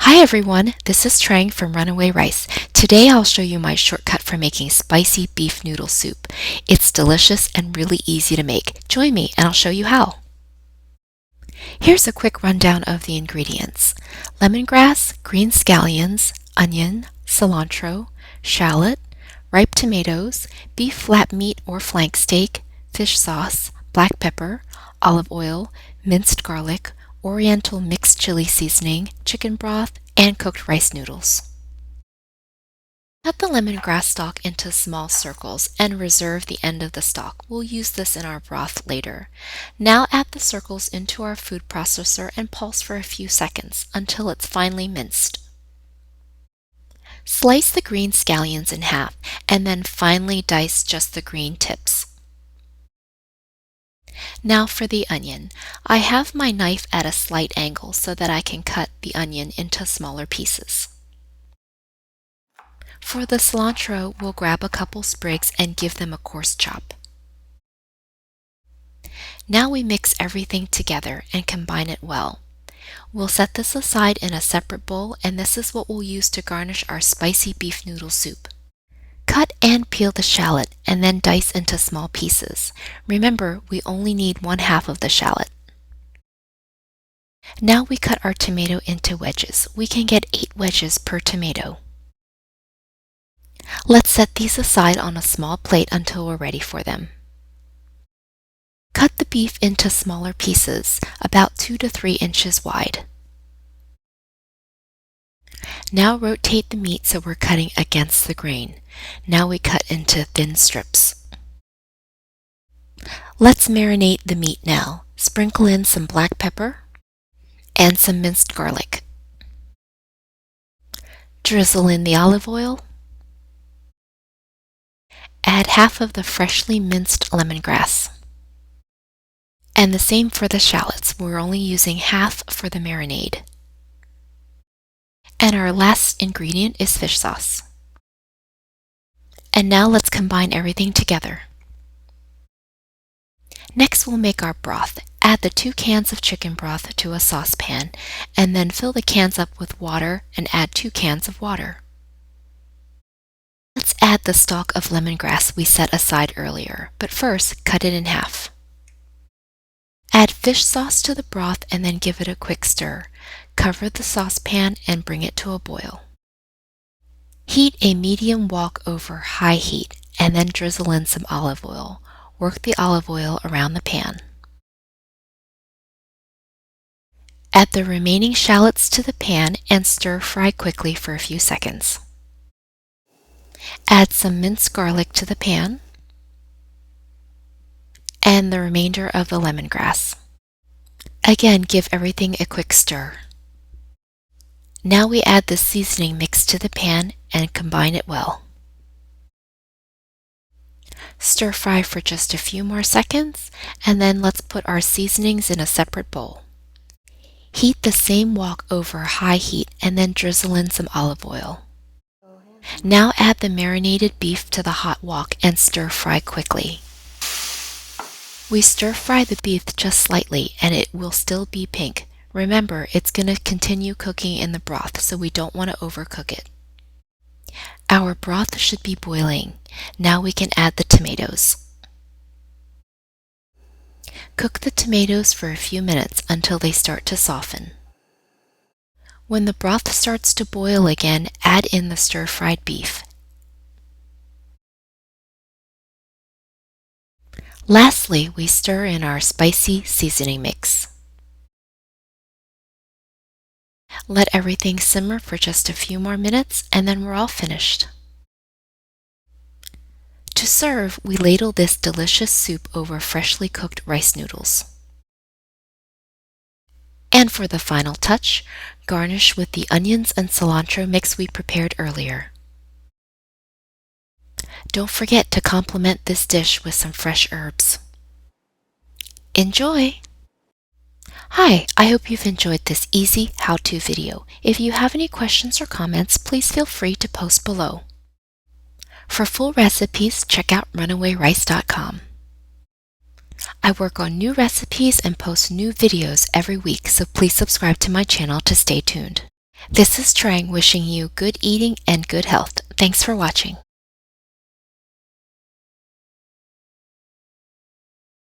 Hi everyone, this is Trang from Runaway Rice. Today I'll show you my shortcut for making spicy beef noodle soup. It's delicious and really easy to make. Join me and I'll show you how. Here's a quick rundown of the ingredients. Lemongrass, green scallions, onion, cilantro, shallot, ripe tomatoes, beef flat meat or flank steak, fish sauce, black pepper, olive oil, minced garlic, Oriental mixed chili seasoning, chicken broth, and cooked rice noodles. Cut the lemongrass stalk into small circles and reserve the end of the stalk. We'll use this in our broth later. Now add the circles into our food processor and pulse for a few seconds until it's finely minced. Slice the green scallions in half and then finely dice just the green tips. Now for the onion. I have my knife at a slight angle so that I can cut the onion into smaller pieces. For the cilantro, we'll grab a couple sprigs and give them a coarse chop. Now we mix everything together and combine it well. We'll set this aside in a separate bowl, and this is what we'll use to garnish our spicy beef noodle soup. Cut and peel the shallot and then dice into small pieces. Remember, we only need 1/2 of the shallot. Now we cut our tomato into wedges. We can get 8 wedges per tomato. Let's set these aside on a small plate until we're ready for them. Cut the beef into smaller pieces, about 2 to 3 inches wide. Now rotate the meat so we're cutting against the grain. Now we cut into thin strips. Let's marinate the meat now. Sprinkle in some black pepper and some minced garlic. Drizzle in the olive oil. Add half of the freshly minced lemongrass. And the same for the shallots. We're only using half for the marinade. And our last ingredient is fish sauce. And now let's combine everything together. Next we'll make our broth. Add the 2 cans of chicken broth to a saucepan and then fill the cans up with water and add 2 cans of water. Let's add the stalk of lemongrass we set aside earlier, but first cut it in half. Add fish sauce to the broth and then give it a quick stir. Cover the saucepan and bring it to a boil. Heat a medium wok over high heat and then drizzle in some olive oil. Work the olive oil around the pan. Add the remaining shallots to the pan and stir fry quickly for a few seconds. Add some minced garlic to the pan and the remainder of the lemongrass. Again, give everything a quick stir. Now we add the seasoning mix to the pan and combine it well. Stir fry for just a few more seconds, and then let's put our seasonings in a separate bowl. Heat the same wok over high heat and then drizzle in some olive oil. Now add the marinated beef to the hot wok and stir fry quickly. We stir fry the beef just slightly and it will still be pink. Remember, it's going to continue cooking in the broth, so we don't want to overcook it. Our broth should be boiling. Now we can add the tomatoes. Cook the tomatoes for a few minutes until they start to soften. When the broth starts to boil again, add in the stir-fried beef. Lastly, we stir in our spicy seasoning mix. Let everything simmer for just a few more minutes and then we're all finished. To serve, we ladle this delicious soup over freshly cooked rice noodles. And for the final touch, garnish with the onions and cilantro mix we prepared earlier. Don't forget to complement this dish with some fresh herbs. Enjoy! Hi, I hope you've enjoyed this easy how-to video. If you have any questions or comments, please feel free to post below. For full recipes, check out runawayrice.com. I work on new recipes and post new videos every week, so please subscribe to my channel to stay tuned. This is Trang wishing you good eating and good health. Thanks for watching.